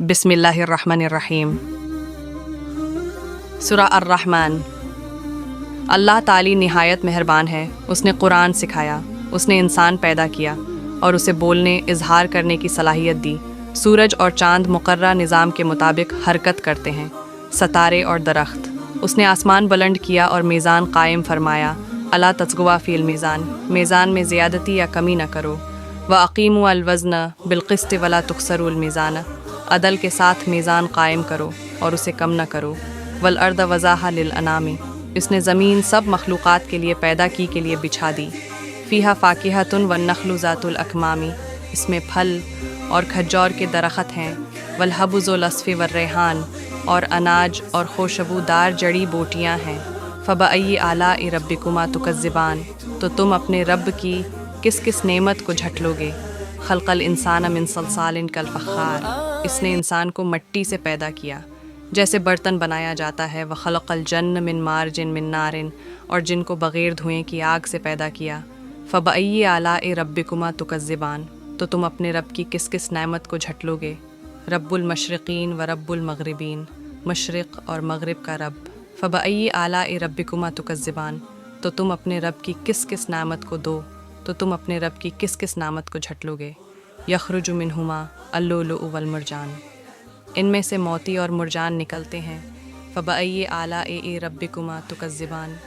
बिस्मिल्लाहिर्रहमानिर्रहीम। सूरा अर्रहमान। अल्लाह ताली निहायत मेहरबान है। उसने कुरान सिखाया, उसने इंसान पैदा किया और उसे बोलने इजहार करने की सलाहियत दी। सूरज और चाँद मुकर्रर निज़ाम के मुताबिक हरकत करते हैं, सतारे और दरख्त। उसने आसमान बुलंद किया और मीज़ान कायम फरमाया। अला तस्गवा फ़ील मीज़ान, मीज़ान में ज़्यादती या कमी न करो। व अकीमु अल वज़्न बिलक़िस्त वला तुक्सरुल मीज़ान, अदल के साथ मीज़ान कायम करो और उसे कम न करो। वल अर्द वज़ाहा लिल अनामी, इसने ज़मीन सब मखलूक़ात के लिए पैदा की के लिए बिछा दी। फ़ीहा फ़ाकिहतुन वन नख्लु ज़ातुल अकमामी, इसमें फल और खजूर के दरख्त हैं। वल हब्ज़ुल अस्फ़ी वर रेहान, और अनाज और खुशबूदार जड़ी बूटियाँ हैं। फ़बअय्यि आलाइ रब्बिकुमा तुकज़्ज़िबान, तो तुम अपने रब की किस किस नेमत को झटलोगे। खल्क़ल इंसान मिन सलसालिन कल फ़ख़्ख़ार, इसने इंसान को मिट्टी से पैदा किया जैसे बर्तन बनाया जाता है। व खलक़ल जन्न मिन मार्जिन मिन नारिन, और जिनको बग़ैर धुएँ की आग से पैदा किया। फ़बअय्यि आलाइ रब्बिकुमा तुकज़्ज़िबान, तो तुम अपने रब की किस किस नेमत को झटलोगे। रब्बुल मशरिक़ीन व रब्बुल मग़रिबीन, मशरिक़ और मग़रिब का रब। फ़बअय्यि आलाइ रब्बिकुमा तुकज़्ज़िबान, तो तुम अपने रब की किस किस नेमत को दो, तो तुम अपने रब की किस किस नेमत को झटलोगे। यख़रुजु मिनहुमा अल्लुलुअ वल मरजान, इनमें से मोती और मुरजान निकलते हैं। फ़बअय्यि आलाइ रब्बिकुमा तुकज़्ज़िबान,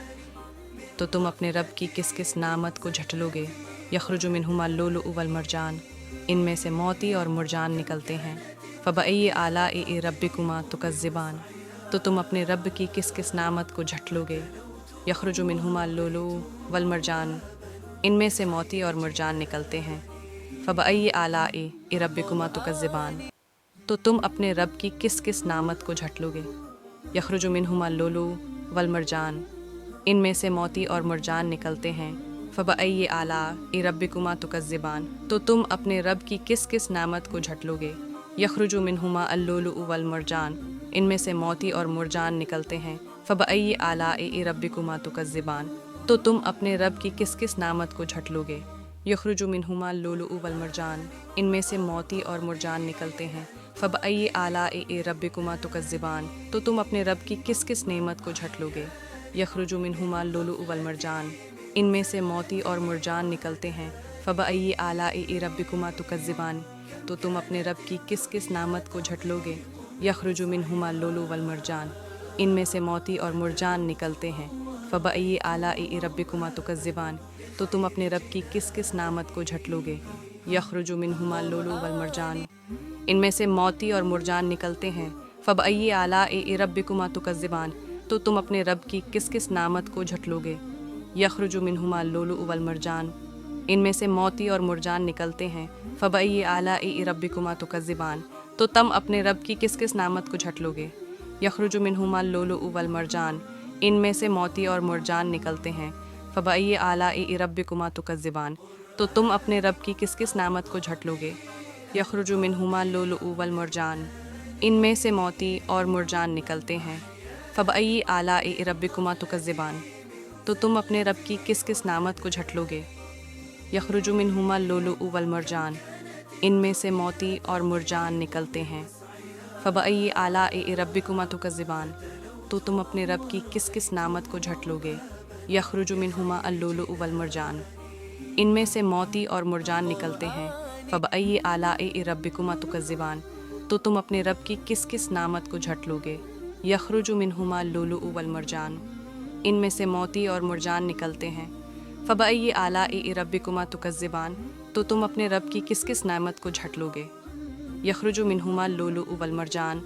तो तुम अपने रब की किस किस नेमत को झटलोगे। यख़रुजु मिनहुमा अल्लुलुअ वल मरजान, इनमें से मोती और मुरजान निकलते हैं। फ़बअय्यि आलाइ रब्बिकुमा तुकज़्ज़िबान, तो तुम अपने रब की किस किस नेमत को झटलोगे। यख़रुजु मिनहुमा अल्लुलुअ वल मरजान, इनमें से मोती और मुरजान निकलते हैं। फ़बअय्यि आलाइ रब्बिकुमा तुकज़्ज़िबान, तो तुम अपने रब की किस किस नेमत को झटलोगे। यख़रुजु मिनहुमा अल्लुलुअ वल मरजान, इनमें से मोती और मुरजान निकलते हैं। फ़बअय्यि आलाइ रब्बिकुमा तुकज़्ज़िबान, तो तुम अपने रब की किस किस नेमत को झटलोगे। यख़रुजु मिनहुमा अल्लुलुअ वल मरजान, इनमें से मोती और मुरजान निकलते हैं। फ़बअय्यि आलाइ रब्बिकुमा तुकज़्ज़िबान, तो तुम अपने रब की किस किस नेमत को झटलोगे। यख़रुजु मिनहुमा अल्लुलुअ वल मरजान, इनमें से मोती और मुरजान निकलते हैं। फ़बअय्यि आलाइ रब्बिकुमा तुकज़्ज़िबान, तो तुम अपने रब की किस किस नेमत को झटलोगे। यख़रुजु मिनहुमा अल्लुलुअ वल मरजान, इनमें से मोती और मुरजान निकलते हैं। फ़बअय्यि आलाइ रब्बिकुमा तुकज़्ज़िबान, तो तुम अपने रब की किस किस नेमत को झटलोगे। यख़रुजु मिनहुमा अल्लुलुअ वल मरजान, इनमें से मोती और मुरजान निकलते हैं। फ़बअय्यि आलाइ रब्बिकुमा तुकज़्ज़िबान, तो तुम अपने रब की किस किस नेमत को झटलोगे। यख़रुजु मिनहुमा अल्लुलुअ वल मरजान, इनमें से मोती और मुरजान निकलते हैं। फ़बअय्यि आलाइ रब्बिकुमा तुकज़्ज़िबान, तो तुम अपने रब की किस किस नेमत को झटलोगे। यख़रुजु मिनहुमा अल्लुलुअ वल मरजान, इनमें से मोती और मुरजान निकलते हैं। फ़बअय्यि आलाइ रब्बिकुमा तुकज़्ज़िबान, तो तुम अपने रब की किस किस नेमत को झटलोगे। यख़रुजु मिनहुमा अल्लुलुअ वल मरजान, इनमें से मोती और मुरजान निकलते हैं। फ़बअय्यि आलाइ रब्बिकुमा तुकज़्ज़िबान, तो तुम अपने रब की किस किस नेमत को झटलोगे। यख़रुजु मिनहुमा अल्लुलुअ वल मरजान, इनमें से मोती और मुरजान निकलते हैं। फ़बअय्यि आलाइ रब्बिकुमा तुकज़्ज़िबान, तो तुम अपने रब की किस किस नेमत को झटलोगे। यख़रुजु मिनहुमा अल्लुलुअ वल मरजान, इनमें से मोती और मुरजान निकलते हैं। फ़बअय्यि आलाइ रब्बिकुमा तुकज़्ज़िबान, तो तुम अपने रब की किस किस नेमत को झटलोगे। यख़रुजु मिनहुमा अल्लुलुअ वल मरजान, इनमें से मोती और मुरजान निकलते हैं। फ़बअय्यि आलाइ रब्बिकुमा तुकज़्ज़िबान, तो तुम अपने रब की किस किस नेमत को झटलोगे। यख़रुजु मिनहुमा अल्लुलुअ वल मरजान, इनमें से मोती और मुरजान निकलते हैं। फ़बअय्यि आलाइ रब्बिकुमा तुकज़्ज़िबान, तो तुम अपने रब की किस किस नेमत को झटलोगे। यख़रुजु मिनहुमा अल्लुलुअ वल मरजान,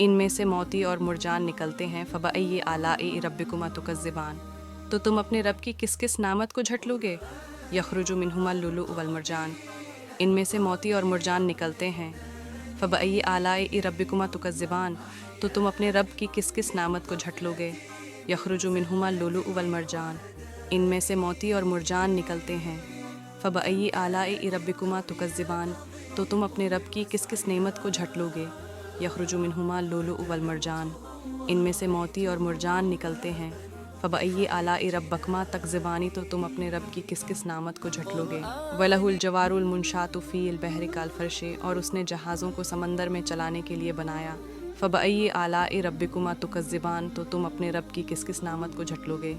इनमें से मोती और मुरजान निकलते हैं। फ़बअय्यि आलाइ रब्बिकुमा तुकज़्ज़िबान, तो तुम अपने रब की किस किस नेमत को झटलोगे। यख़रुजु मिनहुमा अल्लुलुअ वल मरजान, इनमें से मोती और मुरजान निकलते हैं। फ़बअय्यि आलाइ रब्बिकुमा तुकज़्ज़िबान, तो तुम अपने रब की किस किस नेमत को झटलोगे। यख़रुजु मिनहुमा अल्लुलुअ वल मरजान, इनमें से मोती और मुरजान निकलते हैं। फ़बअय्यि आलाइ रब्बिकुमा तुकज़्ज़िबान, तो तुम अपने रब की किस किस नेमत को झटलोगे। यख़रुजु मिनहुमा अल्लुलुअ वल मरजान, इनमें से मोती और मुरजान निकलते हैं। فبأئی آلاء ربکما تکذبانی، تو تم اپنے رب کی کس کس نعمت کو جھٹلو گے۔ وَلَهُ الْجَوَارُ الْمُنشَآتُ فِي الْبَحْرِ كَالْفَرْشِ، اور اس نے جہازوں کو سمندر میں چلانے کے لیے بنایا۔ فبأئی آلاء ربکما تکذبان، تو تم اپنے رب کی کس کس نعمت کو جھٹلو گے۔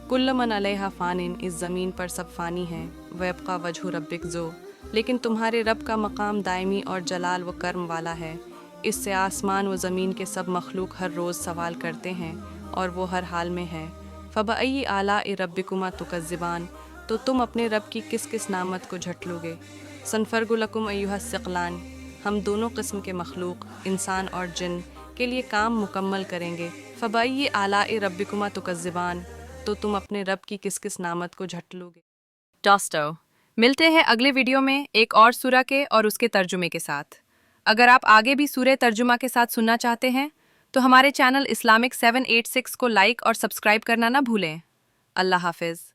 کل من علیہا فان، اس زمین پر سب فانی ہیں۔ ویبقى وجہ ربک ذو، لیکن تمہارے رب کا مقام دائمی اور جلال و کرم والا ہے۔ اس سے آسمان و زمین کے سب مخلوق ہر روز سوال کرتے ہیں اور وہ ہر حال میں ہے۔ فبأئی آلاء ربکما تکذبان، تو تم اپنے رب کی کس کس نعمت کو جھٹلو گے۔ سنفرغ لکم ایھا الثقلان، ہم دونوں قسم کے مخلوق انسان اور جن کے لیے کام مکمل کریں گے۔ فبأئی آلاء ربکما تکذبان، تو تم اپنے رب کی کس کس نعمت کو جھٹلو گے۔ ڈاسٹو، ملتے ہیں اگلے ویڈیو میں ایک اور سورہ کے اور اس کے ترجمے کے ساتھ۔ اگر آپ آگے بھی سورہ ترجمہ کے ساتھ سننا چاہتے ہیں تو ہمارے چینل اسلامک 786 کو لائک اور سبسکرائب کرنا نہ بھولیں۔ اللہ حافظ۔